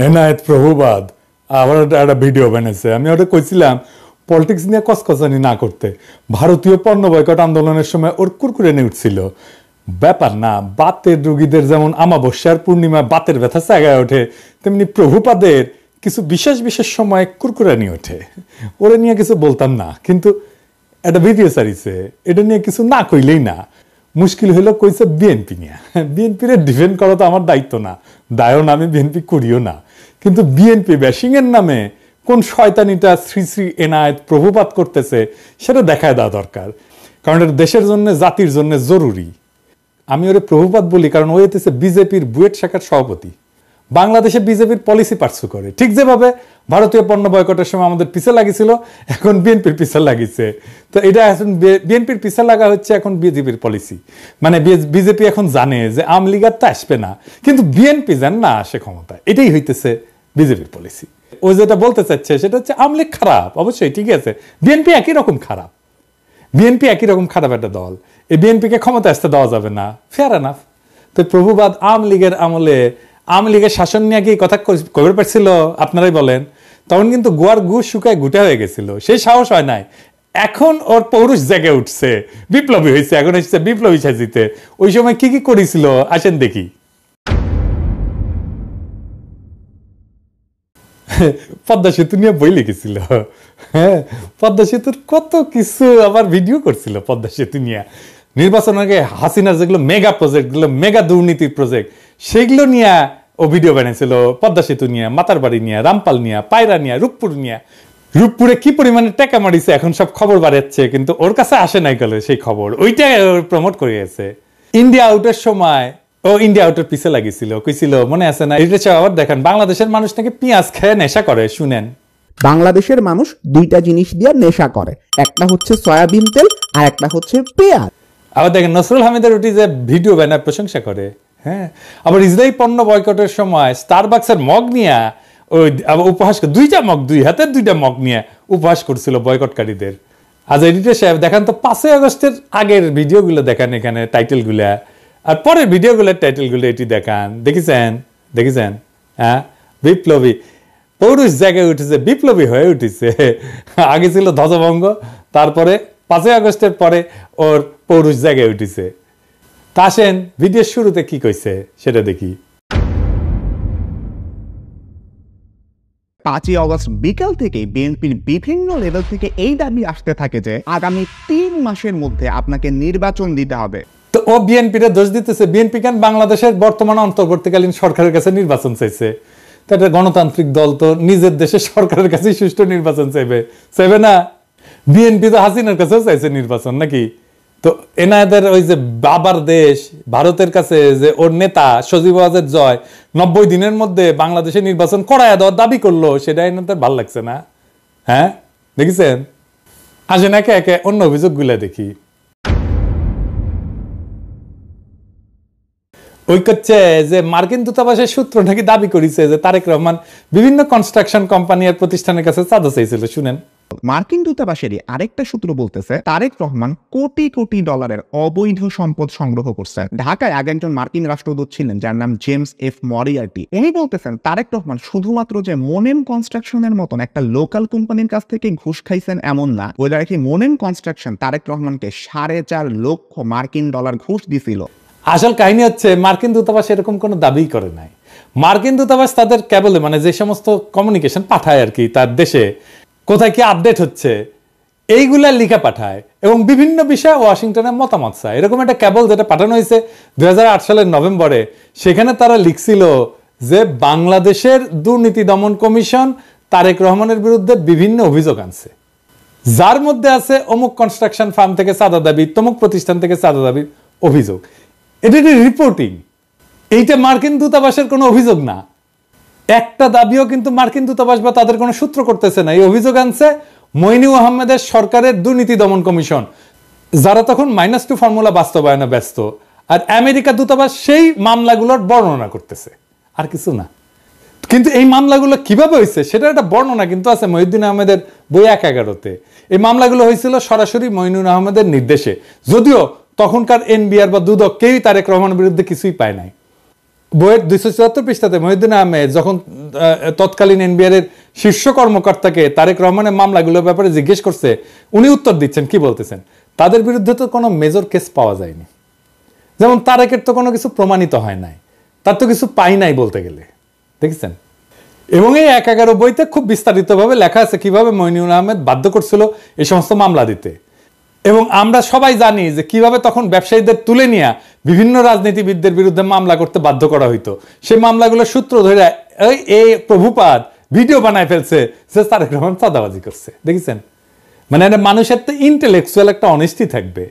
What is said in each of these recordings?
এনায়েত প্রভুবাদ আবার একটা ভিডিও বানিয়েছে। আমি ওটা কইছিলাম পলিটিক্স নিয়ে কসকসানি না করতে। ভারতীয় পণ্য বয়কট আন্দোলনের সময় ওর কুরকুরে নিয়ে উঠছিল। ব্যাপার না, বাতের রোগীদের যেমন আমাবস্যার পূর্ণিমা বাতের ব্যথা জায়গায় ওঠে, তেমনি প্রভুপাদের কিছু বিশেষ বিশেষ সময় কুরকুরে নিয়ে ওঠে। ওরা নিয়ে কিছু বলতাম না, কিন্তু একটা ভিডিও সারিছে, এটা নিয়ে কিছু না কইলেই না। মুশকিল হইলো কইছে বিএনপি নিয়ে। বিএনপির ডিফেন্ড করা তো আমার দায়িত্ব না, দায়ও না, আমি বিএনপি করিও না। কিন্তু বিএনপি ব্যাশিং এর নামে কোন শয়তানিটা শ্রী শ্রী এনায়েত প্রভুপাত করতেছে সেটা দেখায় দেওয়া দরকার, কারণ এটা দেশের জন্য জাতির জন্য জরুরি। আমি ওরে প্রভুপাত বলি কারণ ও হইতেছে বিজেপির বুয়েট শাখার সভাপতি। বাংলাদেশে বিজেপির পলিসি পার্সু করে, ঠিক যেভাবে ভারতীয় পণ্য বয়কটের সময় আমাদের পিছে লাগিয়েছিল, এখন বিএনপির পিছে লাগিয়েছে। তো এটা এখন বিএনপির পিছে লাগা হচ্ছে এখন বিজেপির পলিসি। মানে বিজেপি এখন জানে যে আওয়ামী লীগ তো আসবে না, কিন্তু বিএনপি যেন না আসে ক্ষমতায়, এটাই হইতেছে বিজেপির পলিসি। ও যেটা বলতে চাচ্ছে সেটা হচ্ছে আওয়ামী লীগ খারাপ, অবশ্যই ঠিক আছে, বিএনপি একই রকম খারাপ। বিএনপি একই রকম খারাপ একটা দল, এই বিএনপিকে ক্ষমতা আসতে দেওয়া যাবে না, ফেয়ার এনাফ। তো প্রভুবাদ আওয়ামী লীগের আমলে আওয়ামী লীগের শাসন নিয়ে কি কথা কবে পারছিল আপনারাই বলেন? তখন কিন্তু গোয়ার গু শুকায় গুটা হয়ে গেছিল, সেই সাহস হয় নাই। এখন ওর পৌরুষ জেগে উঠছে, বিপ্লবী হয়েছে, এখন এসেছে বিপ্লবী সাজিতে। ওই সময় কি কি করেছিল আসেন দেখি। পদ্মা সেতু নিয়ে বই লিখেছিল, হ্যাঁ, পদ্মা সেতুর কত কিছু আবার ভিডিও করছিল পদ্মা সেতু নিয়ে। নির্বাচনের আগে হাসিনার যেগুলো মেগা প্রজেক্ট, গুলো মেগা দুর্নীতির প্রজেক্ট, সেগুলো নিয়ে ও ভিডিও বানিয়েছিল। পদ্মা সেতু নিয়ে, মাতারবাড়ি নিয়ে, রামপাল নিয়ে, পায়রা নিয়ে, রূপপুর নিয়ে। রূপপুরে কি পরিমাণে টাকা মারিছে এখন সব খবর বাড়াচ্ছে, কিন্তু ওর কাছে আসে নাই গেলে সেই খবর, ওইটা প্রমোট করে গেছে। ইন্ডিয়া আউটের সময় ও ইন্ডিয়া আউটের পিছে লাগিয়েছিল, কইছিল মনে আছে না? এটা আবার দেখেন, বাংলাদেশের মানুষ নাকি পেঁয়াজ খেয়ে নেশা করে। শুনেন, বাংলাদেশের মানুষ দুইটা জিনিস দিয়ে নেশা করে, একটা হচ্ছে সয়াবিন তেল আর একটা হচ্ছে পেঁয়াজ। আবার দেখেন নসরুল হামিদের ওটি যে ভিডিও বানায় প্রশংসা করে, হ্যাঁ। আবার ইসরায়েলি পণ্য বয়কটের সময় স্টারবাক্সের মগ নিয়ে ওই উপহাস, দুইটা মগ, দুই হাতের দুইটা মগ নিয়ে উপহাস করছিল বয়কটকারীদের। আজ এডিটর সাহেব দেখান তো 5ই আগস্টের আগের ভিডিওগুলো দেখান, এখানে টাইটেলগুলা, আর পরের ভিডিওগুলোর টাইটেলগুলো এটি দেখান। দেখেছেন? হ্যাঁ, বিপ্লবী পৌরুষ জায়গায় উঠেছে, বিপ্লবী হয়ে উঠেছে। আগে ছিল ধ্বজভঙ্গ, তারপরে 5ই আগস্টের পরে ওর পৌরুষ জায়গায় উঠেছে। তা আসেন ভিডিওর শুরুতে কি কইছে সেটা দেখি। 5ই আগস্ট বিকাল থেকে বিএনপির বিভিন্ন লেভেল থেকে এই দাবি আসতে থাকে যে আগামী 3 মাসের মধ্যে আপনাকে নির্বাচন দিতে হবে। তো ও বিএনপির দোষ দিতেছে। বিএনপি কেন বাংলাদেশের বর্তমান অন্তর্বর্তীকালীন সরকারের কাছে নির্বাচন চাইছে? তো একটা গণতান্ত্রিক দল তো নিজের দেশের সরকারের কাছে সুষ্ঠু নির্বাচন চাইবে না? বিএনপি তো হাসিনার কাছেও চাইছে নির্বাচন নাকি? তো এনাদের ওই যে বাবার দেশ ভারতের কাছে যে ওর নেতা সজীব ওয়াজেদ জয় 90 দিনের মধ্যে বাংলাদেশে নির্বাচন করায় দেওয়ার দাবি করলো, সেটা এনাদের ভাল লাগছে না? হ্যাঁ, দেখেছেন? আসেন একে একে অন্য অভিযোগগুলো দেখি। ওই করছে যে মার্কিন দূতাবাসের সূত্র নাকি দাবি করেছে যে তারেক রহমান বিভিন্ন কনস্ট্রাকশন কোম্পানি আর প্রতিষ্ঠানের কাছে চাঁদা চাইছিল। শুনেন, মার্কিন দূতাবাসেরই আরেকটা সূত্র বলতেছে তারেক রহমান কোটি কোটি ডলারের অবৈধ সম্পদ সংগ্রহ করছেন। ঢাকায় আগে একজন মার্কিন রাষ্ট্রদূত ছিলেন যার নাম জেমস এফ মরিয়ার্টি। উনি বলতেছেন তারেক রহমান শুধুমাত্র যে মোনেম কনস্ট্রাকশনের মতন একটা লোকাল কোম্পানির কাছ থেকে ঘুষ খাইছেন এমন না, ওই কি মোনেম কনস্ট্রাকশন তারেক রহমানকে 4.5 লক্ষ মার্কিন ডলার ঘুষ দিছিল। আসল কাহিনী হচ্ছে মার্কিন দূতাবাস এরকম কোনো দাবি করে নাই। মার্কিন দূতাবাস তাদের কেবল মানে যে সমস্ত কমিউনিকেশন পাঠায় আর কি, তার দেশে কোথায় কি আপডেট হচ্ছে এইগুলা লিখে পাঠায় এবং বিভিন্ন বিষয়ে ওয়াশিংটনের মতামত চায়। এরকম একটা কেবল যেটা পাঠানো হয়েছে 2008 সালের নভেম্বরে, সেখানে তারা লিখছিল যে বাংলাদেশের দুর্নীতি দমন কমিশন তারেক রহমানের বিরুদ্ধে বিভিন্ন অভিযোগ আনছে, যার মধ্যে আছে অমুক কনস্ট্রাকশন ফার্ম থেকে চাঁদা দাবি, তমুক প্রতিষ্ঠান থেকে চাঁদা দাবির অভিযোগ। এটা রিপোর্টিং, এইটা মার্কিন দূতাবাসের কোনো অভিযোগ না। একটা দাবিও কিন্তু মার্কিন দূতাবাস বা তাদের কোনো সূত্র করতেছে না। এই অভিযোগ আনছে মইনুল আহমেদের সরকারের দুর্নীতি দমন কমিশন। যারা তখন -2 ফর্মুলা বাস্তবায়নে ব্যস্ত, আর আমেরিকা দূতাবাস সেই মামলাগুলোর বর্ণনা করতেছে, আর কিছু না। কিন্তু এই মামলাগুলো কিভাবে হয়েছে সেটা একটা বর্ণনা কিন্তু আছে মহিউদ্দিন আহমেদের বই 1/11-তে। এই মামলাগুলো হয়েছিল সরাসরি মঈনুল আহমেদের নির্দেশে, যদিও তখনকার এনবিআর বা দুদক কেউই তারেক রহমানের বিরুদ্ধে কিছুই পায় নাই। বইয়ের 274 পৃষ্ঠাতে মহিউদ্দিন আহমেদ যখন তৎকালীন এনবিআর এর শীর্ষ কর্মকর্তাকে তারেক রহমানের মামলাগুলোর ব্যাপারে জিজ্ঞেস করছে, উনি উত্তর দিচ্ছেন, কি বলতেছেন, তাদের বিরুদ্ধে তো কোনো মেজর কেস পাওয়া যায়নি, যেমন তারেকের তো কোনো কিছু প্রমাণিত হয় নাই, তার তো কিছু পাই নাই বলতে গেলে, দেখেছেন। এবং এই 1/11 বইতে খুব বিস্তারিতভাবে লেখা আছে কিভাবে মঈনুল আহমেদ বাধ্য করছিল এই সমস্ত মামলা দিতে। এবং আমরা সবাই জানি যে কিভাবে তখন ব্যবসায়ীদের তুলে নিয়ে বিভিন্ন রাজনীতিবিদদের বিরুদ্ধে মামলা করতে বাধ্য করা হইতো। সেই মামলাগুলোর সূত্র ধরে এই প্রভুপাদ ভিডিও বানায় ফেলছে যে তারেক রহমান চাঁদাবাজি করছে, দেখেছেন। মানে মানুষের তো ইন্টেলেকচুয়াল একটা অনেস্টি থাকবে।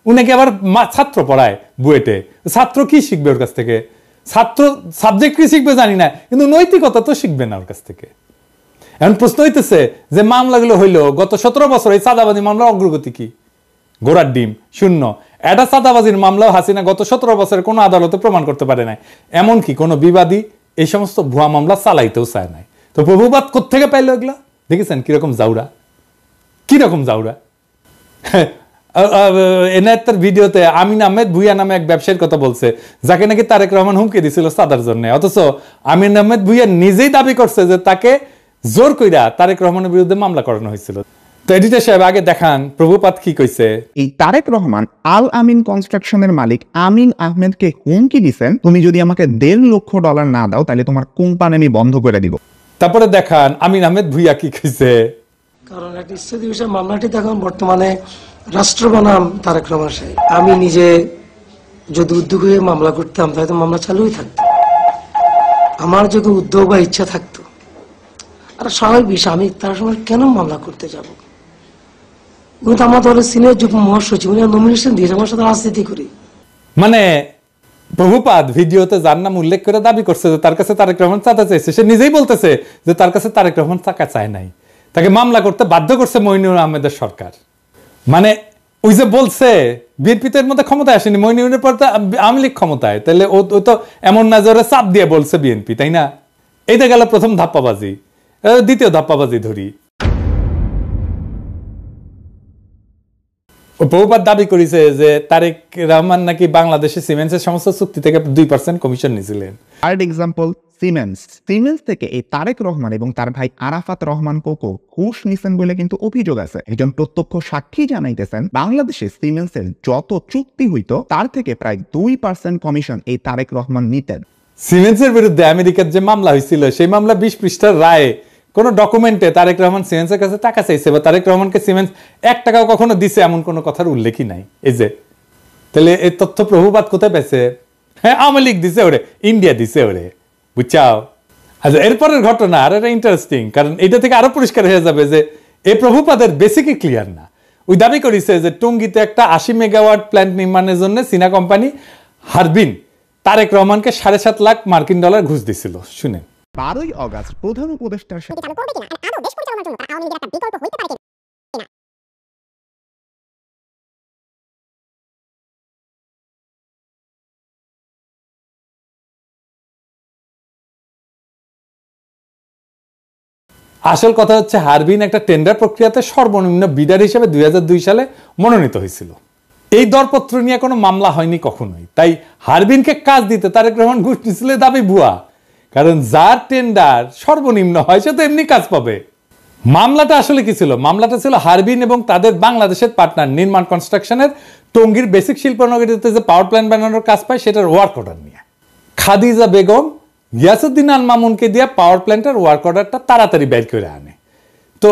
উনাকে আবার ছাত্র পড়ায় বুয়েটে, ছাত্র কি শিখবে ওর কাছ থেকে? ছাত্র সাবজেক্ট কি শিখবে জানি না, কিন্তু নৈতিকতা তো শিখবে না ওর কাছ থেকে। এখন প্রশ্ন হইতেছে যে মামলাগুলো হইলো গত 17 বছর, এই চাঁদাবাজি মামলার অগ্রগতি কি? ঘোড়ার ডিম, শূন্য। এটা চাঁদাবাজির মামলাও হাসিনা গত 17 বছরের কোনো আদালতে প্রমাণ করতে পারে নাই, এমনকি কোনো বিবাদী এই সমস্ত ভুয়া মামলা চালাইতেও চায় নাই। তো প্রভুবাদ কোত্থেকে পাইলো এগুলা? দেখেছেন কিরকম জাউরা, কিরকম জাউরা। এনায়েতের ভিডিওতে আমিন আহমেদ ভুইয়া নামে এক ব্যবসায়ীর কথা বলছে, যাকে নাকি তারেক রহমান হুমকি দিছিল চাঁদার জন্য। অথচ আমিন আহমেদ ভুইয়া নিজেই দাবি করছে যে তাকে জোর কইরা তারেক রহমানের বিরুদ্ধে মামলা করানো হয়েছিল। তো এডিটর সাহেব আগে দেখান প্রভুপাত কি কইছে। এই তারেক রহমান আল আমিন কনস্ট্রাকশনের মালিক আমিন আহমেদকে হুমকি দিছেন, তুমি যদি আমাকে $1.5 লক্ষ না দাও তাহলে তোমার কোম্পানি আমি বন্ধ করে দিব। তারপরে দেখান আমিন আহমেদ ভুইয়া কি কইছে। কারণ একটা স্থগিত বিষয় মামলাটি দেখুন বর্তমানে রাষ্ট্র বনাম তারেক রহমান সাহেব। আমি নিজে যদি উদ্যোগ হয়ে মামলা করতাম তাহলে তো মামলা চালুই থাকতো। আমার যদি উদ্যোগ বা ইচ্ছা থাকতো, আর স্বাভাবিক বিষয়, আমি তার সময় কেন মামলা করতে যাব? উনি তো আমার দলের সিনিয়র যুগ্ম মহাসচিব, উনি নমিনেশন দিয়েছে, আমার সাথে রাজনীতি করি। মানে প্রভুপাদ ভিডিওতে যার নাম উল্লেখ করে দাবি করছে যে তার কাছে তারেক রহমান চাঁদা চাইছে, সে নিজেই বলতেছে যে তার কাছে তারেক রহমান টাকা চায় নাই, তাকে মামলা করতে বাধ্য করছে মঈনুল আহমেদের সরকার। মানে ওই যে বলছে বিএনপিতে এর মধ্যে ক্ষমতায় আসেনি, মঈনুলের পর আওয়ামী লীগ ক্ষমতায়, তাহলে ও তো এমন না জোরে চাপ দিয়ে বলছে বিএনপি, তাই না? এইটা গেল প্রথম ধাপ্পাবাজি। দ্বিতীয় ধাপ্পাবাজি ধরি, প্রভুপাত দাবি করেছে যে তারেক রহমান নাকি বাংলাদেশে সিমেন্টসের সমস্ত চুক্তি থেকে 2% কমিশন নিয়েছিলেন। থার্ড এক্সাম্পল সিমেন্স থেকে এই তারেক রহমান এবং তার ভাই আরাফাত রহমান কোকো ঘুষ নিছেন বলে কিন্তু অভিযোগ আছে। একজন প্রত্যক্ষ সাক্ষী জানাইতেছেন বাংলাদেশে সিমেন্সের যত চুক্তি হইতো তার থেকে প্রায় 2% কমিশন এই তারেক রহমান নিতেন। সিমেন্সের বিরুদ্ধে আমেরিকার যে মামলা হয়েছিল সেই মামলা 20 পৃষ্ঠার রায়ে কোন ডকুমেন্টে তারেক রহমান সিমেন্সের কাছে টাকা চাইছে বা তারেক রহমানকে সিমেন্স 1 টাকাও কখনো দিছে এমন কোনো কথার উল্লেখই নাই। এই যে তাহলে এই তথ্য প্রভুপাত কোথায় পেয়েছে? হ্যাঁ, আওয়ামী লীগ দিছে ওরে, ইন্ডিয়া দিছে ওরে, বুঝছাও। আচ্ছা, এরপরের ঘটনা আর এটা ইন্টারেস্টিং, কারণ এটা থেকে আরো পরিষ্কার হয়ে যাবে যে এই প্রভুপাদের বেসিকই ক্লিয়ার না। ওই দাবি করেছে যে টঙ্গীতে একটা 80 মেগাওয়াট প্ল্যান্ট নির্মাণের জন্য চীনা কোম্পানি হারবিন তারেক রহমানকে $7.5 লাখ মার্কিন ডলার ঘুষ দিছিল। শুনেন, 12ই অগাস্ট প্রধান উপদেষ্টার সাথে আসল কথা হচ্ছে হারবিন একটা টেন্ডার প্রক্রিয়াতে সর্বনিম্ন বিডার হিসেবে 2002 সালে মনোনীত হয়েছিল। এই দরপত্র নিয়ে কোনো মামলা হয়নি কখনোই। তাই হারবিনকে কাজ দিতে তারেক রহমান ঘুষ নিছিল দাবি ভুয়া, কারণ যার টেন্ডার সর্বনিম্ন হয় সে তো এমনি কাজ পাবে। মামলাটা আসলে কি ছিল? মামলাটা ছিল হারবিন এবং তাদের বাংলাদেশের পার্টনার নির্মাণ কনস্ট্রাকশনের টঙ্গীর বেসিক শিল্পনগরীতে যে পাওয়ার প্ল্যান্ট বানানোর কাজ পায় সেটার ওয়ার্ক অর্ডার নিয়ে। খাদিজা বেগম গিয়াসউদ্দিন আল মামুনকে দিয়ে পাওয়ার প্ল্যান্টের ওয়ার্ক অর্ডারটা তাড়াতাড়ি বের করে আনে। তো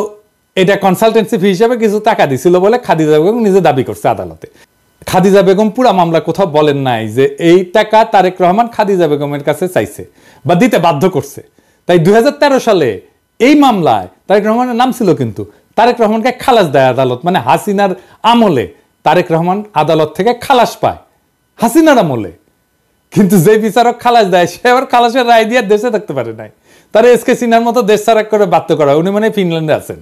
এটা কনসালটেন্সি ফি হিসাবে কিছু টাকা দিছিল বলে খাদিজা বেগম নিজে দাবি করছে আদালতে। খাদিজা বেগম পুরা মামলা কোথাও বলেন নাই যে এই টাকা তারেক রহমান খাদিজা বেগমের কাছে চাইছে বা দিতে বাধ্য করছে। তাই 2013 সালে এই মামলায় তারেক রহমানের নাম ছিল, কিন্তু তারেক রহমানকে খালাস দেয় আদালত। মানে হাসিনার আমলে তারেক রহমান আদালত থেকে খালাস পায়, হাসিনার আমলে। কিন্তু যে বিচারক খালাস দেয় সে আবার খালাসের রায় দিয়ে দেশে থাকতে পারে নাই, তারা এসকে সিনহার মতো দেশ ছাড়া করে বাধ্য করা। উনি মানে ফিনল্যান্ডে আছেন।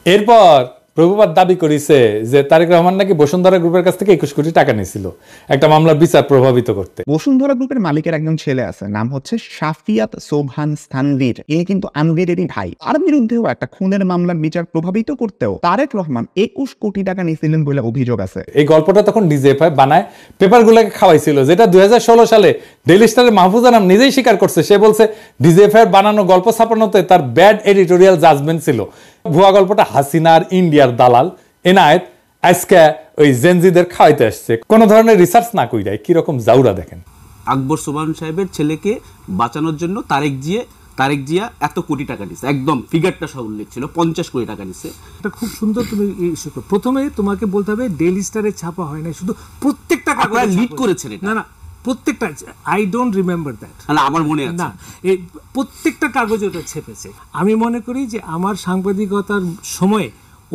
এরপর প্রভুপাদ দাবি করেছে যে তারেক রহমান নাকি বসুন্ধরা গ্রুপের কাছ থেকে 21 কোটি টাকা নিয়েছিল একটা মামলার বিচার প্রভাবিত করতে। বসুন্ধরা গ্রুপের মালিকের একজন ছেলে আছে, নাম হচ্ছে শাফিয়াত সোবহান স্থানভীর। ইনি কিন্তু আনভীরেরই ভাই। তার বিরুদ্ধেও একটা খুনের মামলার বিচার প্রভাবিত করতেও তারেক রহমান 21 কোটি টাকা নিয়েছিলেন বলে অভিযোগ আছে। এই গল্পটা তখন ডিজিএফআই বানায় পেপারগুলোকে খাওয়াইছিল, যেটা 2016 সালে ডেইলি স্টারের মাহফুজ আনাম নিজেই স্বীকার করছে। সে বলছে ডিজিএফআই বানানো গল্প ছাপানোতে তার ব্যাড এডিটোরিয়াল জাজমেন্ট ছিল। ভুয়া গল্পটা হাসিনার ইন্ডিয়ার দালাল এনায়েত আজকে ওই জেনজিদের খাওয়াইতে আসছে কোন ধরনের রিসার্চ না কইরাই। কি রকম জাউরা দেখেন। আকবর সোবহান সাহেবের ছেলেকে বাঁচানোর জন্য তারেক জিয়া এত কোটি টাকা দিচ্ছে, একদম ফিগারটা সব উল্লেখ ছিল, 50 কোটি টাকা দিচ্ছে। এটা খুব সুন্দর। তুমি প্রথমে তোমাকে বলতে হবে ডেইলি স্টারে ছাপা হয় না, শুধু প্রত্যেকটা কাগজে লিড করেছেন। না প্রত্যেকটা, আই ডোন্ট রিমেম্বার দ্যাট, না আমার মনে আছে না, এই প্রত্যেকটা কাগজে ওটা ছেপেছে। আমি মনে করি যে আমার সাংবাদিকতার সময়ে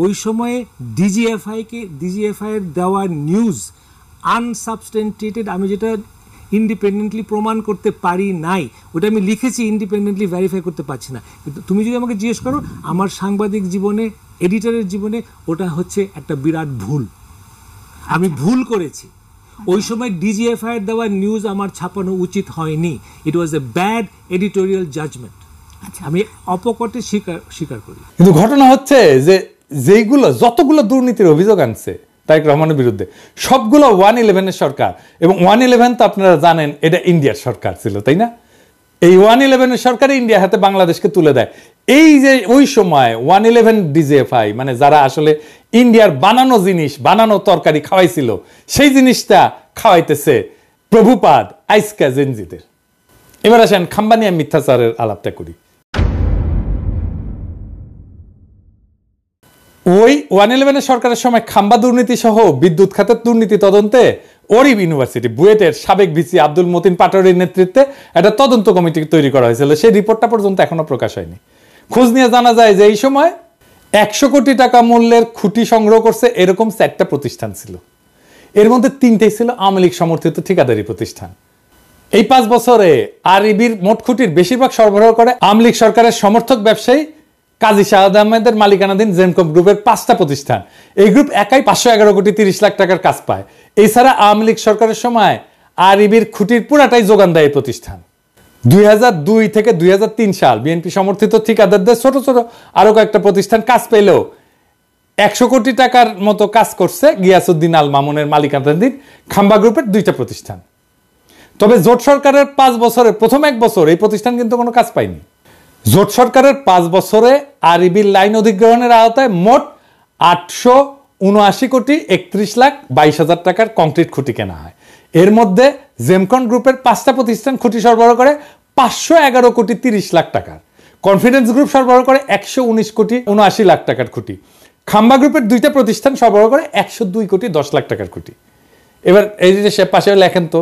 ওই সময়ে ডিজিএফআই এর দেওয়া নিউজ আনসাবস্টেন্টিয়েটেড, আমি যেটা ইন্ডিপেন্ডেন্টলি প্রমাণ করতে পারি নাই, ওটা আমি লিখেছি, ইন্ডিপেন্ডেন্টলি ভেরিফাই করতে পারছি না। কিন্তু তুমি যদি আমাকে জিজ্ঞেস করো আমার সাংবাদিক জীবনে, এডিটরের জীবনে ওটা হচ্ছে একটা বিরাট ভুল। আমি ভুল করেছি। ওই সময় ডিজিএফআই এর দেওয়া নিউজ আমার ছাপানো উচিত হয়নি। ইট ওয়াজ এ ব্যাড এডিটোরিয়াল জাজমেন্ট। আমি অপকটে স্বীকার করি। কিন্তু ঘটনা হচ্ছে যে যতগুলো দুর্নীতির অভিযোগ আনছে তারেক রহমানের বিরুদ্ধে সবগুলো 111 সরকার, এবং 111 তো আপনারা জানেন এটা ইন্ডিয়ার সরকার ছিল, তাই না? এই 111 সরকার ইন্ডিয়া হাতে বাংলাদেশকে তুলে দেয়। এই যে ওই সময় 111 ডিজিএফআই মানে যারা আসলে ইন্ডিয়ার বানানো জিনিস, বানানো তরকারি খাওয়াইছিল, সেই জিনিসটা খাওয়াইতেছে প্রভুপাদ আইসকা জেনজিদের। এবার আসেন খাম্বানিয়া মিথ্যাচারের আলাপটা করি। ওই 111 সরকারের সময় খাম্বা দুর্নীতি সহ বিদ্যুৎ খাতের দুর্নীতি তদন্তে ওরিব ইউনিভার্সিটি বুয়েটের সাবেক ভিসি আব্দুল মতিন পাটোয়ারির নেতৃত্বে একটা তদন্ত কমিটি তৈরি করা হয়েছিল। সেই রিপোর্টটা পর্যন্ত এখনো প্রকাশ হয়নি। খোঁজ নিয়ে জানা যায় যে এই সময় 100 কোটি টাকা মূল্যের খুঁটি সংগ্রহ করছে এরকম 4টা প্রতিষ্ঠান ছিল। এর মধ্যে 3টাই ছিল আওয়ামী লীগ সমর্থিত ঠিকাদারি প্রতিষ্ঠান। এই 5 বছরে আরইবির মোট খুঁটির বেশিরভাগ সরবরাহ করে আওয়ামী লীগ সরকারের সমর্থক ব্যবসায়ী কাজী শাহাদ আহমেদের মালিকানাধীন জেনকম গ্রুপের 5টা প্রতিষ্ঠান। এই গ্রুপ একাই 511 কোটি 30 লাখ টাকার কাজ পায়। এছাড়া আওয়ামী লীগ সরকারের সময় আরইবির খুঁটির পুরাটাই যোগান দেয় এই প্রতিষ্ঠান। 2002 থেকে 2003 সাল বিএনপি সমর্থিত ঠিকাদারদের ছোট ছোট আরো কয়েকটা প্রতিষ্ঠান কাজ পেলেও 100 কোটি টাকার মতো কাজ করছে গিয়াসউদ্দিন আল মামুনের মালিকানাধীন খাম্বা গ্রুপের 2টা প্রতিষ্ঠান। তবে জোট সরকারের 5 বছরের প্রথম 1 বছর এই প্রতিষ্ঠান কিন্তু কোনো কাজ পায়নি। জোট সরকারের 5 বছরে আরইবির লাইন অধিগ্রহণের আওতায় মোট 879 কোটি 31 লাখ 22 হাজার টাকার কংক্রিট খুঁটি কেনা হয়। এর মধ্যে জেমকন গ্রুপের 5টা প্রতিষ্ঠান খুঁটি সরবরাহ করে 511 কোটি 30 লাখ টাকার, কনফিডেন্স গ্রুপ সরবরাহ করে 119 কোটি 79 লাখ টাকার খুঁটি, খাম্বা গ্রুপের 2টা প্রতিষ্ঠান সরবরাহ করে 102 কোটি 10 লাখ টাকার খুঁটি। এবার এই যে সে পাশে লেখেন তো,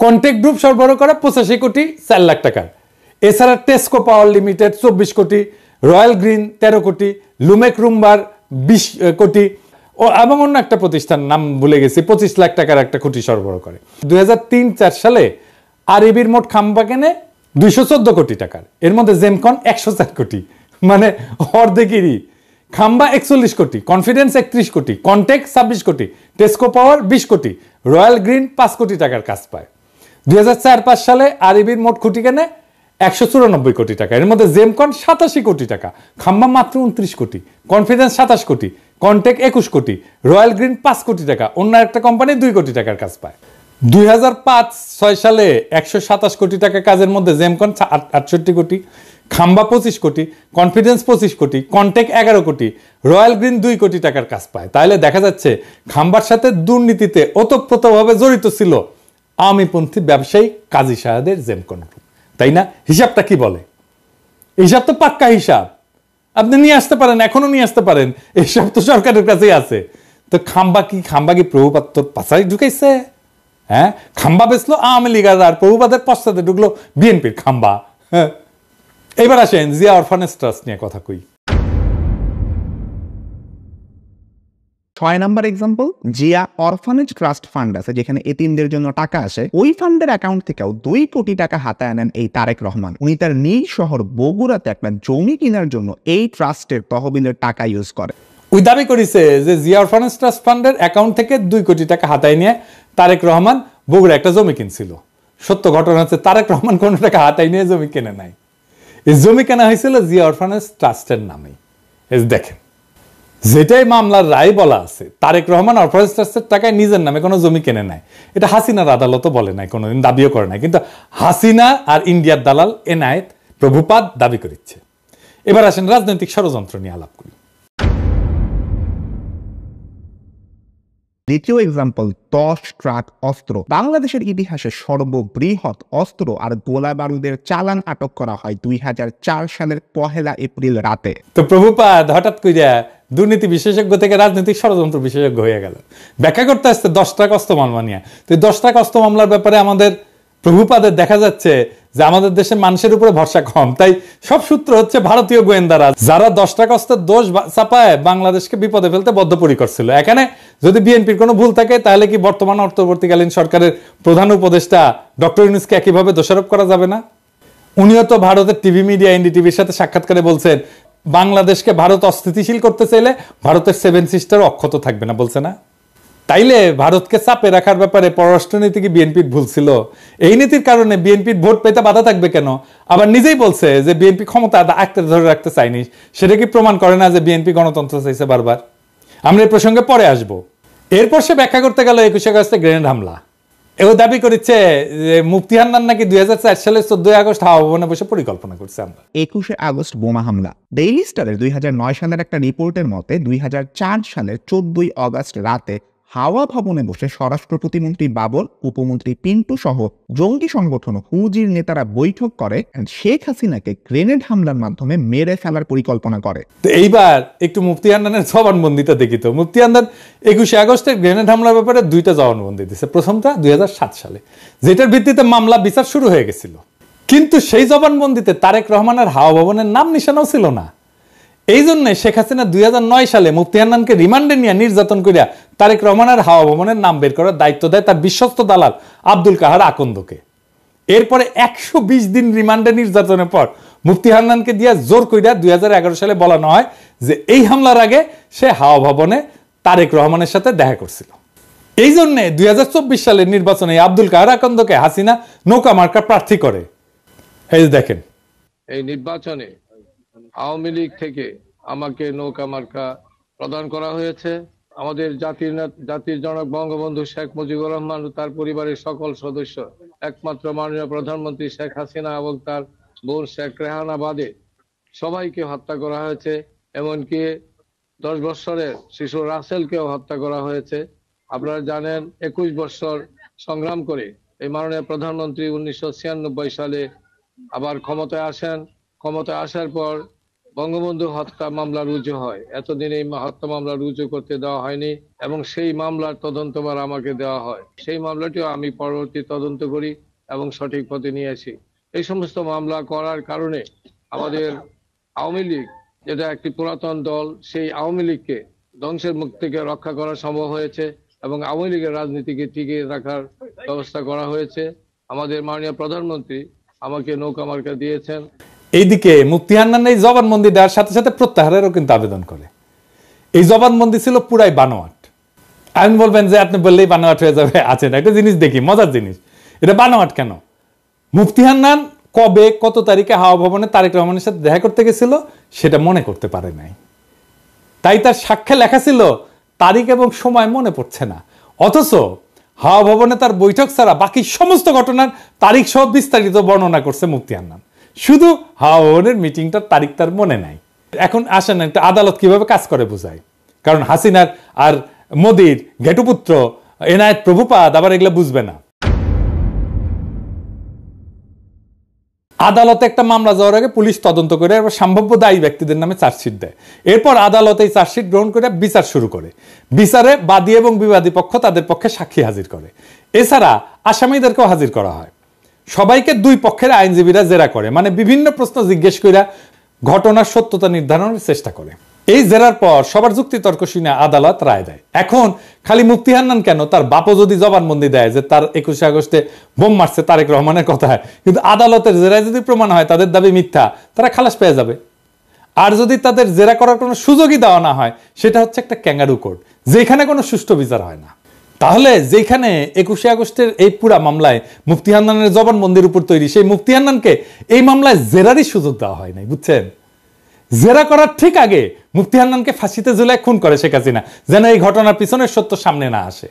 কন্টেক্ট গ্রুপ সরবরাহ করে 85 কোটি 4 লাখ টাকার। এছাড়া টেস্কো পাওয়ার লিমিটেড 24 কোটি, রয়্যাল গ্রিন 13 কোটি, লুমেক রুম্বার 20 কোটি এবং অন্য একটা প্রতিষ্ঠান নাম ভুলে গেছি 25 লাখ টাকার একটা খুঁটি সরবরাহ করে। 2003-04 সালে আরইবির মোট খাম্বা কেনে 214 কোটি টাকার। এর মধ্যে জেমকন 104 কোটি, মানে অর্ধেকেরই। খাম্বা 41 কোটি, কনফিডেন্স 31 কোটি, কন্টেক্ট 26 কোটি, টেস্কো পাওয়ার 20 কোটি, রয়্যাল গ্রিন 5 কোটি টাকার কাজ পায়। 2004-05 সালে আরইবির মোট খুঁটি কেনে 194 কোটি টাকা। এর মধ্যে জেমকন 87 কোটি টাকা, খাম্বা মাত্র 29 কোটি, কনফিডেন্স 27 কোটি, কন্টেক্ট 21 কোটি, রয়্যাল গ্রিন 5 কোটি টাকা, অন্য একটা কোম্পানি 2 কোটি টাকার কাজ পায়। 2005-06 সালে 127 কোটি টাকা কাজের মধ্যে জেমকন 68 কোটি, খাম্বা 25 কোটি, কনফিডেন্স 25 কোটি, কন্টেক্ট 11 কোটি, রয়্যাল গ্রিন 2 কোটি টাকার কাজ পায়। তাহলে দেখা যাচ্ছে খাম্বার সাথে দুর্নীতিতে ওতপ্রোতভাবে জড়িত ছিল আওয়ামীপন্থী ব্যবসায়ী কাজী শাহাদের জেমকন গ্রুপ, তাই না? হিসাবটা কি বলে? হিসাব তো পাক্কা হিসাব, আপনি নিয়ে আসতে পারেন, এখনো নিয়ে আসতে পারেন, এইসব তো সরকারের কাছেই আছে। তো খাম্বা কি প্রভুপাত পাশায় ঢুকাইছে? হ্যাঁ, খাম্বা বেচলো আওয়ামী লীগ আর প্রভুপাতের পশ্চাতে ঢুকলো বিএনপির খাম্বা। হ্যাঁ, এবার আসেন জিয়া অরফানেজ ট্রাস্ট নিয়ে কথা কই। 6 number example, Zia orphanage trust fund আছে যেখানে এতিমদের জন্য টাকা আসে। ওই ফান্ডের অ্যাকাউন্ট থেকেও 2 কোটি টাকা হাতায় আনেন এই তারেক রহমান। উনি তার নিজ শহর বগুড়াতে একটা জমি কেনার জন্য এই ট্রাস্টের তহবিলের টাকা ইউজ করে। ওই দাবি করেছে যে জিয়া অরফানেজ ট্রাস্ট ফান্ডের অ্যাকাউন্ট থেকে 2 কোটি টাকা হাতায় নিয়ে তারেক রহমান বগুড়া একটা জমি কিনছিল। সত্য ঘটনা হচ্ছে তারেক রহমান কোনো টাকা হাতায় নিয়ে জমি কেনে নাই। এই জমি কেনা হয়েছিল জিয়া অরফানেজ ট্রাস্টের নামে। দেখেন, যেটাই মামলার রায় বলা আছে, তারেক রহমান অরফানেজ ট্রাস্টের টাকায় নিজের নামে কোনো জমি কেনে নাই। এটা হাসিনার আদালতও বলে নাই, কোনোদিন দাবিও করে নাই, কিন্তু হাসিনা আর ইন্ডিয়ার দালাল এনায়েত প্রভুপাদ দাবি করিচ্ছে। এবার আসেন রাজনৈতিক ষড়যন্ত্র নিয়ে আলাপ করি। দ্বিতীয় এক্সাম্পল, 10 ট্রাক অস্ত্র। বাংলাদেশের ইতিহাসে সর্ববৃহৎ অস্ত্র আর গোলা বারুদের চালান আটক করা হয় 2004 সালের 1 এপ্রিল রাতে। তো প্রভুপাদ হঠাৎ কইরা দুর্নীতি বিশেষজ্ঞ থেকে রাজনৈতিক ষড়যন্ত্র বিশেষজ্ঞ হয়ে গেল। ব্যাখ্যা করতে আসছে 10 ট্রাক অস্ত্র মামলা নিয়ে। তো 10 ট্রাক অস্ত্র মামলার ব্যাপারে আমাদের প্রভুপাদের দেখা যাচ্ছে যে আমাদের দেশের মানুষের উপরে ভরসা কম, তাই সব সূত্র হচ্ছে ভারতীয় গোয়েন্দারা, যারা 10 টাকা অস্ত্রের দোষ চাপায় বাংলাদেশকে বিপদে ফেলতে বদ্ধপরিকর ছিল। এখানে যদি বিএনপির কোনো ভুল থাকে তাহলে কি বর্তমান অন্তর্বর্তীকালীন সরকারের প্রধান উপদেষ্টা ডক্টর ইউনূসকে একইভাবে দোষারোপ করা যাবে না? উনিও তো ভারতের টিভি মিডিয়া এনডিটিভির সাথে সাক্ষাৎকারে বলছেন বাংলাদেশকে ভারত অস্থিতিশীল করতে চাইলে ভারতের 7 সিস্টার অক্ষত থাকবে না, বলছে না? তাইলে ভারতকে চাপে রাখার ব্যাপারে পররাষ্ট্রনীতি কি বিএনপির ভুল ছিল? এই নীতির কারণে বিএনপির ভোট পেতে বাধা থাকবে কেন? আবার নিজেই বলছে যে বিএনপি ক্ষমতা আঁকড়ে ধরে রাখতে চায়নি। সেটা কি প্রমাণ করে না যে বিএনপি গণতন্ত্র চাইছে বারবার? আমরা এই প্রসঙ্গে পরে আসবো। এরপর সে ব্যাখ্যা করতে গেল 21 আগস্টে গ্রেনেড হামলা। এও দাবি করেছে যে মুফতি হান্নান নাকি 2004 সালের 14 আগস্ট হাওয়া ভবনে বসে পরিকল্পনা করছে। আমরা 21 আগস্ট বোমা হামলা। ডেইলি স্টারের 2009 সালের একটা রিপোর্টের মতে 2004 সালের 14 আগস্ট রাতে হাওয়া ভবনে বসে স্বরাষ্ট্র প্রতিমন্ত্রী বাবর, উপমন্ত্রী পিন্টু সহ জঙ্গি সংগঠন হুজির নেতারা বৈঠক করে শেখ হাসিনাকে গ্রেনেড হামলার মাধ্যমে মেরে ফেলার পরিকল্পনা করে। তো এইবার একটু মুফতি হান্নানের জবানবন্দিটা দেখি তো। মুফতি হান্নান 21 আগস্টের গ্রেনেড হামলার ব্যাপারে 2টা জবানবন্দি দিয়েছে। প্রথমটা 2007 সালে, যেটার ভিত্তিতে মামলা বিচার শুরু হয়ে গেছিল, কিন্তু সেই জবানবন্দিতে তারেক রহমানের হাওয়া ভবনের নাম নিশানাও ছিল না। এই জন্য শেখ হাসিনা 2009 সালে মুফতি হান্নানকে রিমান্ডে নিয়ে নির্যাতন করিয়া তারেক রহমানের হাওয়া ভবনের নাম বের করার দায়িত্ব দেয় তার বিশ্বস্ত দালাল আব্দুল কাহার আকন্দকে। এরপরে 120 দিন রিমান্ডে নির্যাতনের পর মুফতি হান্নানকে দিয়া জোর কইরা 2011 সালে বলানো হয় যে এই হামলার আগে সে হাওয়া ভবনে তারেক রহমানের সাথে দেখা করছিল। এই জন্য 2024 সালের নির্বাচনে আব্দুল কাহার আকন্দকে হাসিনা নৌকা মার্কা প্রার্থী করে। এই দেখেন, এই নির্বাচনে আওয়ামী লীগ থেকে আমাকে নৌকা মার্কা প্রদান করা হয়েছে। আমাদের জাতির জনক বঙ্গবন্ধু শেখ মুজিবুর রহমান ও তার পরিবারের সকল সদস্য, একমাত্র মাননীয় প্রধানমন্ত্রী শেখ হাসিনা এবং তার বোন শেখ রেহানা বাদে সবাইকে হত্যা করা হয়েছে। এমনকি 10 বছরের শিশু রাসেলকেও হত্যা করা হয়েছে। আপনারা জানেন 21 বছর সংগ্রাম করে এই মাননীয় প্রধানমন্ত্রী 1996 সালে আবার ক্ষমতায় আসেন। ক্ষমতায় আসার পর বঙ্গবন্ধু হত্যা মামলা রুজু হয়। এতদিন এই হত্যা মামলা রুজু করতে দেওয়া হয়নি এবং সেই মামলার তদন্তভার আমাকে দেওয়া হয়। সেই মামলাটিও আমি পরবর্তী তদন্ত করি এবং সঠিক পথে নিয়ে আসি। এই সমস্ত মামলা করার কারণে আমাদের আওয়ামী লীগ, যেটা একটি পুরাতন দল, সেই আওয়ামী লীগকে ধ্বংসের মুখ থেকে রক্ষা করা সম্ভব হয়েছে এবং আওয়ামী লীগের রাজনীতিকে টিকিয়ে রাখার ব্যবস্থা করা হয়েছে। আমাদের মাননীয় প্রধানমন্ত্রী আমাকে নৌকা মার্কা দিয়েছেন। এইদিকে মুফতি হান্নান এই জবানবন্দি দেওয়ার সাথে সাথে প্রত্যাহারেরও কিন্তু আবেদন করে। এই জবানবন্দি ছিল পুরাই বানোয়াট। আপনি বলবেন যে আপনি বললেই বানোয়াট হয়ে যাবে। আছে না, একটা জিনিস দেখি, মজার জিনিস। এটা বানোয়াট কেন? মুফতি হান্নান কবে কত তারিখে হাওয়া ভবনে তারেক রহমানের সাথে দেখা করতে গেছিল সেটা মনে করতে পারে নাই, তাই তার সাক্ষ্যে লেখা ছিল তারিখ এবং সময় মনে পড়ছে না। অথচ হাওয়া ভবনে তার বৈঠক ছাড়া বাকি সমস্ত ঘটনার তারিখ সহ বিস্তারিত বর্ণনা করছে মুফতি হান্নান। শুধু হাওয়া ভবনের মিটিংটার তারিখ তার মনে নাই। এখন আসেন একটা আদালত কিভাবে কাজ করে বোঝায়। কারণ হাসিনার আর মোদির ঘেটুপুত্র এনায়েত প্রভুপাদ আবার এগুলো বুঝবে না। আদালতে একটা মামলা যাওয়ার আগে পুলিশ তদন্ত করে সম্ভাব্য দায়ী ব্যক্তিদের নামে চার্জশিট দেয়। এরপর আদালত এই চার্জশিট গ্রহণ করে বিচার শুরু করে। বিচারে বাদী এবং বিবাদী পক্ষ তাদের পক্ষে সাক্ষী হাজির করে। এছাড়া আসামিদেরকেও হাজির করা হয়। সবাইকে দুই পক্ষের আইনজীবীরা জেরা করে, মানে বিভিন্ন প্রশ্ন জিজ্ঞেস করে ঘটনার সত্যতা নির্ধারণের চেষ্টা করে। এই জেরার পর সবার যুক্তি তর্ক শুনে আদালত রায় দেয়। এখন খালি মুফতি হান্নান কেন, তার বাপও যদি জবানবন্দি দেয় যে তার 21 আগস্টে বোম মারছে তারেক রহমানের কথায়, কিন্তু আদালতের জেরায় যদি প্রমাণ হয় তাদের দাবি মিথ্যা, তারা খালাস পেয়ে যাবে। আর যদি তাদের জেরা করার কোনো সুযোগই দেওয়া না হয়, সেটা হচ্ছে একটা ক্যাঙ্গারু কোর্ট, যেখানে কোনো সুষ্ঠু বিচার হয় না। তাহলে যেখানে 21শে আগস্টের এই পুরা মামলায় মুফতি হান্নানের জবানবন্দির উপর তৈরি, সেই মুফতি হান্নানকে এই মামলায় জেরারই সুযোগ দেওয়া হয় নাই, বুঝছেন? জেরা করার ঠিক আগে মুফতি হান্নানকে ফাঁসিতে ঝুলায় খুন করে শেখ হাসিনা, যেন এই ঘটনার পিছনের সত্য সামনে না আসে।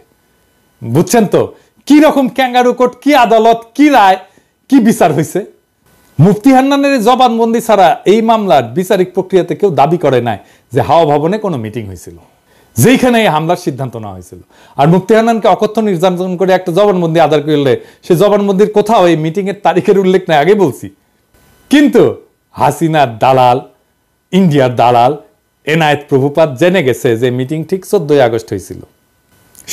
বুঝছেন তো কি রকম ক্যাঙ্গারু কোর্ট, কি আদালত, কি রায়, কি বিচার হয়েছে? মুফতি হান্নানের জবানবন্দি ছাড়া এই মামলার বিচারিক প্রক্রিয়াতে কেউ দাবি করে নাই যে হাওয়া ভবনে কোনো মিটিং হয়েছিল, যেখানে এই হামলার সিদ্ধান্ত নেওয়া হয়েছিল। আর মুফতি হান্নানকে অকথ্য নির্যাতন করে একটা জবানবন্দি আদায় করলে সে জবানবন্দির কোথাও এই মিটিং এর তারিখের উল্লেখ নাই, আগে বলছি। কিন্তু হাসিনার দালাল, ইন্ডিয়ার দালাল এনায়েত প্রভুপাত জেনে গেছে যে মিটিং ঠিক 14 আগস্ট হয়েছিল।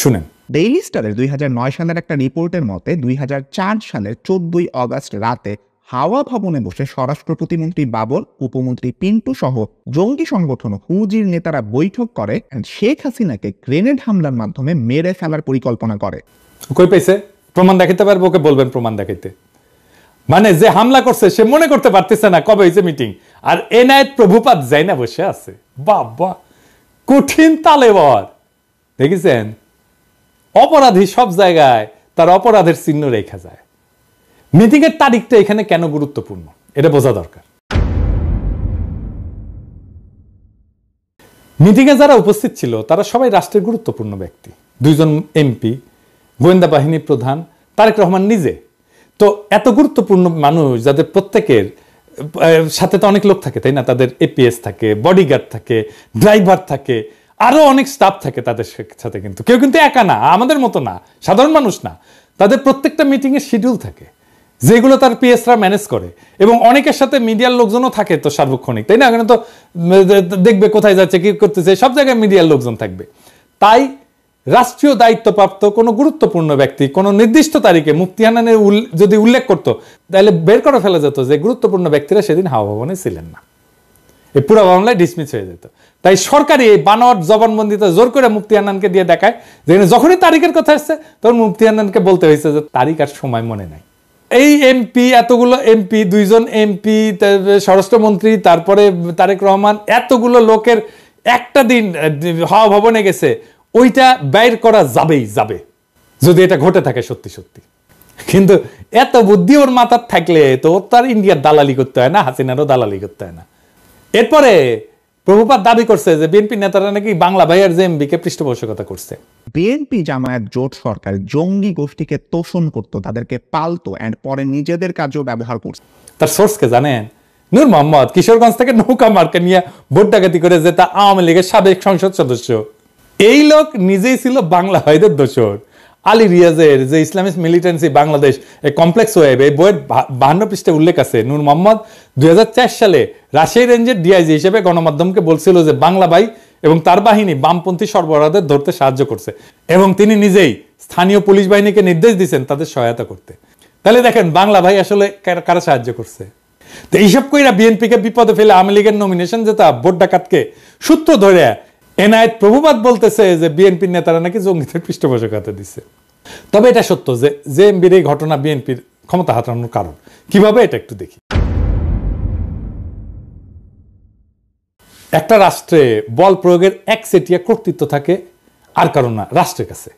শুনেন, ডেইলি স্টারের 2009 সালের একটা রিপোর্টের মতে 2004 সালের 14 আগস্ট রাতে হাওয়া ভবনে বসে স্বরাষ্ট্র প্রতিমন্ত্রী বাবর, উপমন্ত্রী পিন্টু সহ জঙ্গি সংগঠন হুজির নেতারা বৈঠক করে শেখ হাসিনাকে গ্রেনেড হামলার মাধ্যমে মেরে ফেলার পরিকল্পনা করে। কই পাইছে? প্রমাণ দেখাইতে পারবো? ওকে বলবেন প্রমাণ দেখাইতে। মানে যে হামলা করছে সে মনে করতে পারতেছে না কবে হয়েছে মিটিং, আর এনায়েত প্রভুপাত যাই না বসে আছে। বাবা, কঠিন তালেবর। দেখেছেন, অপরাধী সব জায়গায় তার অপরাধের চিহ্ন রেখা যায়। মিটিং এর তারিখটা এখানে কেন গুরুত্বপূর্ণ এটা বোঝা দরকার। মিটিং এ যারা উপস্থিত ছিল তারা সবাই রাষ্ট্রের গুরুত্বপূর্ণ ব্যক্তি, 2 জন এমপি, গোয়েন্দা বাহিনী প্রধান, তারেক রহমান নিজে। তো এত গুরুত্বপূর্ণ মানুষ যাদের প্রত্যেকের সাথে তো অনেক লোক থাকে, তাই না? তাদের এপিএস থাকে, বডিগার্ড থাকে, ড্রাইভার থাকে, আরো অনেক স্টাফ থাকে তাদের সাথে। কিন্তু কেউ কিন্তু একা না, আমাদের মতো না, সাধারণ মানুষ না। তাদের প্রত্যেকটা মিটিং এর শিডিউল থাকে, যেগুলো তার পিএসরা ম্যানেজ করে, এবং অনেকের সাথে মিডিয়ার লোকজনও থাকে তো সার্বক্ষণিক, তাই না? এখানে তো দেখবে কোথায় যাচ্ছে, কি করতেছে, সব জায়গায় মিডিয়ার লোকজন থাকবে। তাই রাষ্ট্রীয় দায়িত্বপ্রাপ্ত কোনো গুরুত্বপূর্ণ ব্যক্তি কোনো নির্দিষ্ট তারিখে মুফতি হান্নানের যদি উল্লেখ করতো, তাহলে বের করে ফেলা যেত যে গুরুত্বপূর্ণ ব্যক্তিরা সেদিন হাওয়া ভবনে ছিলেন না, এই পুরো মামলায় ডিসমিস হয়ে যেত। তাই সরকারি এই বানোয়াট জবানবন্দিতে জোর করে মুফতি হান্নানকে দিয়ে দেখায় যেখানে যখনই তারিখের কথা আসছে তখন মুফতি হান্নানকে বলতে হয়েছে যে তারিখ আর সময় মনে নাই। এই এমপি, এতগুলো এমপি, 2 জন এমপি, স্বরাষ্ট্রমন্ত্রী, তারপরে তারেক রহমান, এতগুলো লোকের একটা দিন হাওয়া ভবনে গেছে, ওইটা বাইর করা যাবেই যাবে যদি এটা ঘটে থাকে সত্যি সত্যি। কিন্তু এত বুদ্ধি ওর মাথার থাকলে তো ওর তার ইন্ডিয়ার দালালি করতে হয় না, হাসিনারও দালালি করতে হয় না। এরপরে প্রভুপাত দাবি করছে যে বিএনপি নেতারা নাকি বাংলা ভাইয়ের জেএমবিকে পৃষ্ঠপোষকতা করছে। বিএনপি জামায়াত জোট সরকার জঙ্গি গোষ্ঠীকে তোষণ করত, তাদেরকে পালতো, এন্ড পরে নিজেদের কাজেও ব্যবহার করছে। তার সোর্সকে জানেন? নূর মোহাম্মদ কিশোরগঞ্জ থেকে নৌকা মার্কা নিয়ে ভোট ডাকাতি করে যে তা আওয়ামী লীগের সাবেক সংসদ সদস্য। এই লোক নিজেই ছিল বাংলা ভাইদের দোসর। আলী রিয়াজের যে ইসলামিক মিলিটেন্সি বাংলাদেশ এই কমপ্লেক্স ওয়েব, এই বইয়ের 52 পৃষ্ঠায় উল্লেখ আছে নূর মোহাম্মদ 2004 সালে রাজশাহী রেঞ্জের ডিআইজি হিসেবে গণমাধ্যমকে বলছিল যে বাংলা ভাই এবং তার বাহিনী বামপন্থী সরবরাহদের ধরতে সাহায্য করছে, এবং তিনি নিজেই স্থানীয় পুলিশ বাহিনীকে নির্দেশ দিয়েছেন তাদের সহায়তা করতে। তাহলে দেখেন বাংলা ভাই আসলে কারা সাহায্য করছে। তো এইসব কইরা বিএনপিকে বিপদে ফেলে আওয়ামী লীগের নমিনেশন যেটা ভোট ডাকাতকে সূত্র ধরে এনায়েত প্রভুপাত বলতেছে যে বিএনপির নেতারা নাকি জঙ্গিদের পৃষ্ঠপোষকতা দিচ্ছে। তবে এটা সত্য যে জেএমবির এই ঘটনা বিএনপির ক্ষমতা হারানোর কারণ। কিভাবে এটা একটু দেখি। একটা রাষ্ট্রে বল প্রয়োগের একচেটিয়া কর্তৃত্ব থাকে আর কারণ না, রাষ্ট্রের কাছে।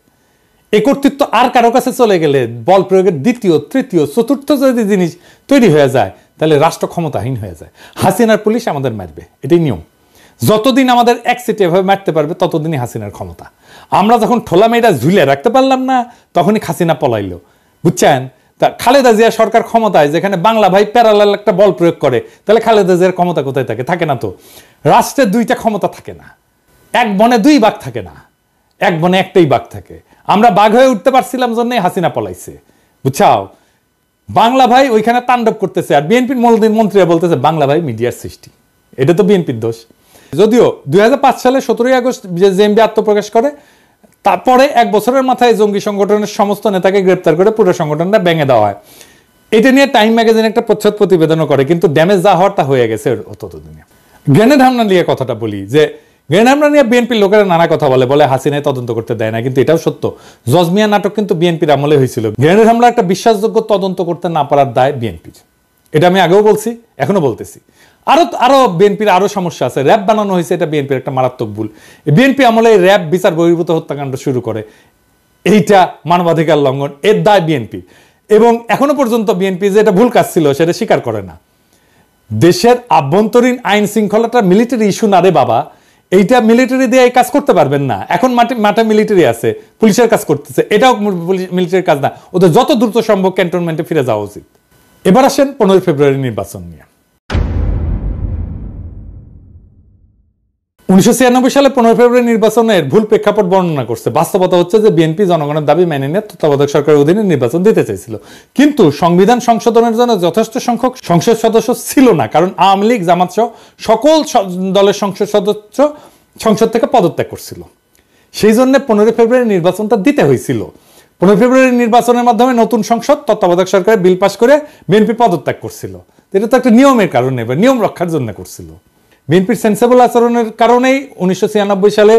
এই কর্তৃত্ব আর কারো কাছে চলে গেলে বল প্রয়োগের দ্বিতীয়, তৃতীয়, চতুর্থ যদি জিনিস তৈরি হয়ে যায় তাহলে রাষ্ট্র ক্ষমতাহীন হয়ে যায়। হাসিনার পুলিশ আমাদের মারবে, এটাই নিয়ম। যতদিন আমাদের একচেটিয়াভাবে মারতে পারবে ততদিনই হাসিনার ক্ষমতা। আমরা যখন ঠোলা মেয়েটা ঝুলে রাখতে পারলাম না তখনই হাসিনা পলাইলো, বুঝছেন? তা খালেদা জিয়া সরকার ক্ষমতায় যেখানে বাংলা ভাই প্যারালাল একটা বল প্রয়োগ করে, তাহলে খালেদা জিয়ার ক্ষমতা কোথায় থাকে? থাকে না তো। রাষ্ট্রের 2টা ক্ষমতা থাকে না, এক বনে 2 বাঘ থাকে না, এক বনে একটাই বাঘ থাকে। আমরা বাঘ হয়ে উঠতে পারছিলাম জন্যই হাসিনা পলাইছে, বুঝছাও? বাংলা ভাই ওইখানে তাণ্ডব করতেছে, আর বিএনপির মন্ত্রীরা বলতেছে বাংলা ভাই মিডিয়ার সৃষ্টি। এটা তো বিএনপির দোষ। যদিও 2005 সালে 17 আগস্ট জেএমবি আত্মপ্রকাশ করে, তারপরে 1 বছরের মাথায় জঙ্গি সংগঠনের সমস্ত নেতাকে গ্রেপ্তার করে পুরো সংগঠনটা ভেঙে দেওয়া হয়। এটা নিয়ে টাইম ম্যাগাজিন একটা প্রচ্ছদ প্রতিবেদনও করে, কিন্তু ড্যামেজ যা হওয়ার তা হয়ে গেছে ততদিনে। গ্রেনেড হামলা নিয়ে কথাটা বলি, যে গ্রেনেড হামলা নিয়ে বিএনপির লোকেরা নানা কথা বলে হাসিনায় তদন্ত করতে দেয় না, কিন্তু এটাও সত্য। জজমিয়া নাটক কিন্তু বিএনপির আমলে হয়েছিল। গ্রেনেড হামলা একটা বিশ্বাসযোগ্য তদন্ত করতে না পারার দায় বিএনপির, এটা আমি আগেও বলছি, এখনো বলতেছি। আরো আরো বিএনপির আরো সমস্যা আছে। র্যাব বানানো হয়েছে, এটা বিএনপির একটা মারাত্মক ভুল। বিএনপি আমলে র্যাব বিচার বহির্ভূত হত্যাকাণ্ড শুরু করে, এইটা মানবাধিকার লঙ্ঘন, এর দায় বিএনপি। এবং এখনো পর্যন্ত বিএনপি যে এটা ভুল কাজ ছিল সেটা স্বীকার করে না। দেশের আভ্যন্তরীণ আইন শৃঙ্খলাটা মিলিটারি ইস্যু না রে বাবা, এইটা মিলিটারি দিয়ে এই কাজ করতে পারবেন না। এখন মাঠে মিলিটারি আছে, পুলিশের কাজ করতেছে, এটাও মিলিটারির কাজ না। ওদের যত দ্রুত সম্ভব ক্যান্টনমেন্টে ফিরে যাওয়া উচিত। এবার আসেন 15 ফেব্রুয়ারি নির্বাচন নিয়ে। 1996 সালে 15 ফেব্রুয়ারি নির্বাচনের ভুল প্রেক্ষাপট বর্ণনা করছে। বাস্তবতা হচ্ছে যে বিএনপি জনগণের দাবি মেনে নিয়ে তত্ত্বাবধায়ক সরকারের অধীনে নির্বাচন দিতে চাইছিল, কিন্তু সংবিধান সংশোধনের জন্য যথেষ্ট সংখ্যক সংসদ সদস্য ছিল না, কারণ আওয়ামী লীগ জামাত সহ সকল দলের সংসদ সদস্য সংসদ থেকে পদত্যাগ করছিল। সেই জন্য 15 ফেব্রুয়ারি নির্বাচনটা দিতে হয়েছিল। 15 ফেব্রুয়ারি নির্বাচনের মাধ্যমে নতুন সংসদ তত্ত্বাবধায়ক সরকারের বিল পাস করে বিএনপি পদত্যাগ করছিল। এটা তো একটা নিয়মের কারণে, নিয়ম রক্ষার জন্য করছিল। বিএনপির সেন্সেবল আচরণের কারণেই 1996 সালে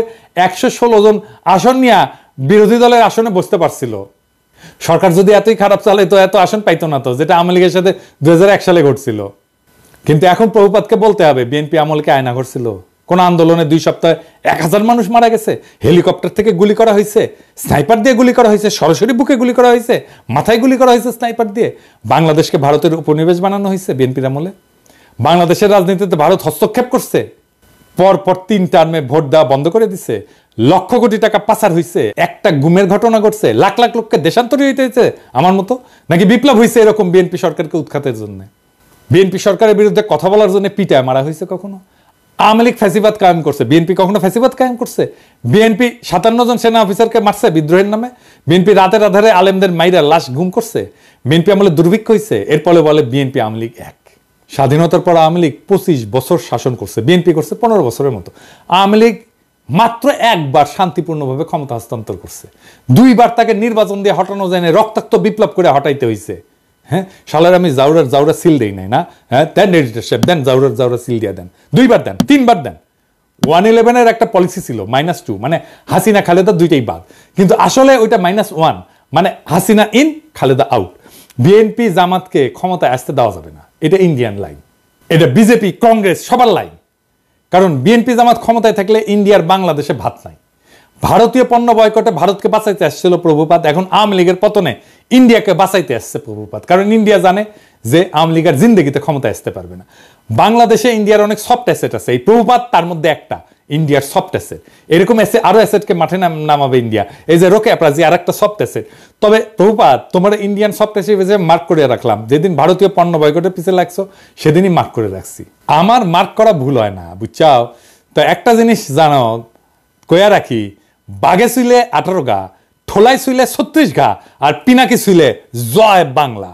116 জন আসন নিয়ে বিরোধী দলের আসনে বসতে পারছিল। সরকার যদি এতই খারাপ চালে তো এত আসন পাইতো না, তো যেটা আওয়ামী লীগের সাথে 2001 সালে ঘটছিল। কিন্তু এখন প্রভুপাতকে বলতে হবে, বিএনপি আমলকে আয়না ঘটছিল? কোন আন্দোলনে 2 সপ্তাহে 1000 মানুষ মারা গেছে, হেলিকপ্টার থেকে গুলি করা হয়েছে, স্নাইপার দিয়ে গুলি করা হয়েছে, সরাসরি বুকে গুলি করা হয়েছে, মাথায় গুলি করা হয়েছে স্নাইপার দিয়ে। বাংলাদেশকে ভারতের উপনিবেশ বানানো হয়েছে বিএনপির আমলে। বাংলাদেশের রাজনীতিতে ভারত হস্তক্ষেপ করছে, পর 3 টার্মে ভোট দেওয়া বন্ধ করে দিছে, লক্ষ কোটি টাকা পাচার হয়েছে, একটা গুমের ঘটনা ঘটছে, লাখ লাখ লোককে দেশান্তরী হইতে হয়েছে আমার মতো, নাকি বিপ্লব হয়েছে এরকম বিএনপি সরকারকে উৎখাতের জন্য? বিএনপি সরকারের বিরুদ্ধে কথা বলার জন্য পিটায় মারা হয়েছে কখনো? আওয়ামী লীগ ফ্যাসিবাদ কায়েম করছে, বিএনপি কখনো ফ্যাসিবাদ কায়েম করছে? বিএনপি 57 জন সেনা অফিসারকে মারছে বিদ্রোহের নামে? বিএনপি রাতের আধারে আলেমদের মাইরা লাশ গুম করছে? বিএনপি আমলে দুর্ভিক্ষ হয়েছে? এরপরে বলে বিএনপি আওয়ামী লীগ এক। স্বাধীনতার পর আওয়ামী লীগ 25 বছর শাসন করছে, বিএনপি করছে 15 বছরের মতো। আওয়ামী লীগ মাত্র একবার শান্তিপূর্ণভাবে ক্ষমতা হস্তান্তর করছে, 2 বার তাকে নির্বাচন দিয়ে হটানো যায় না, রক্তাক্ত বিপ্লব করে হটাইতে হয়েছে। হ্যাঁ, সালের আমি জাউরার সিল দেই নাই না? হ্যাঁ, দেন এডিটরশিপ দেন, জাউরার সিল দিয়ে দেন, 2 বার দেন, 3 বার দেন। 111-এর একটা পলিসি ছিল -2, মানে হাসিনা খালেদা দুইটাই বাদ, কিন্তু আসলে ওইটা -1, মানে Hasina in Khaleda out. BNP জামাতকে ক্ষমতায় আসতে দেওয়া যাবে না, এটা ইন্ডিয়ান লাইন, এটা বিজেপি কংগ্রেস সবার লাইন। কারণ বিএনপি জামাত ক্ষমতায় থাকলে ইন্ডিয়ার বাংলাদেশে ভাত নাই। ভারতীয় পণ্য বয়কটে ভারতকে বাঁচাইতে আসছিল প্রভুপাত, এখন আওয়ামী লীগের পতনে ইন্ডিয়াকে বাঁচাইতে আসছে প্রভুপাত। কারণ ইন্ডিয়া জানে যে আওয়ামী লীগের জিন্দগিতে ক্ষমতায় আসতে পারবে না। বাংলাদেশে ইন্ডিয়ার অনেক সফট অ্যাসেট আছে, এই প্রভুপাত তার মধ্যে একটা, ইন্ডিয়ার সফট অ্যাসেট। এরকম আরো অ্যাসেটকে মাঠে নামাবে ইন্ডিয়া, এই যে রোকে অ্যাপ্রাজি আর একটা সফট অ্যাসেট। তবে প্রভুপাত তোমার ইন্ডিয়ান সফট অ্যাসেট মার্ক করে রাখলাম, যেদিন ভারতীয় পণ্য বয়কটের পিছিয়ে লাগছো সেদিনই মার্ক করে রাখছি। আমার মার্ক করা ভুল হয় না, বুঝছাও? তো একটা জিনিস জানো, কয়া রাখি, বাঘে শুইলে 18 গা, ঠোলায় শুইলে 36 গা, আর পিনাকি শুইলে জয় বাংলা।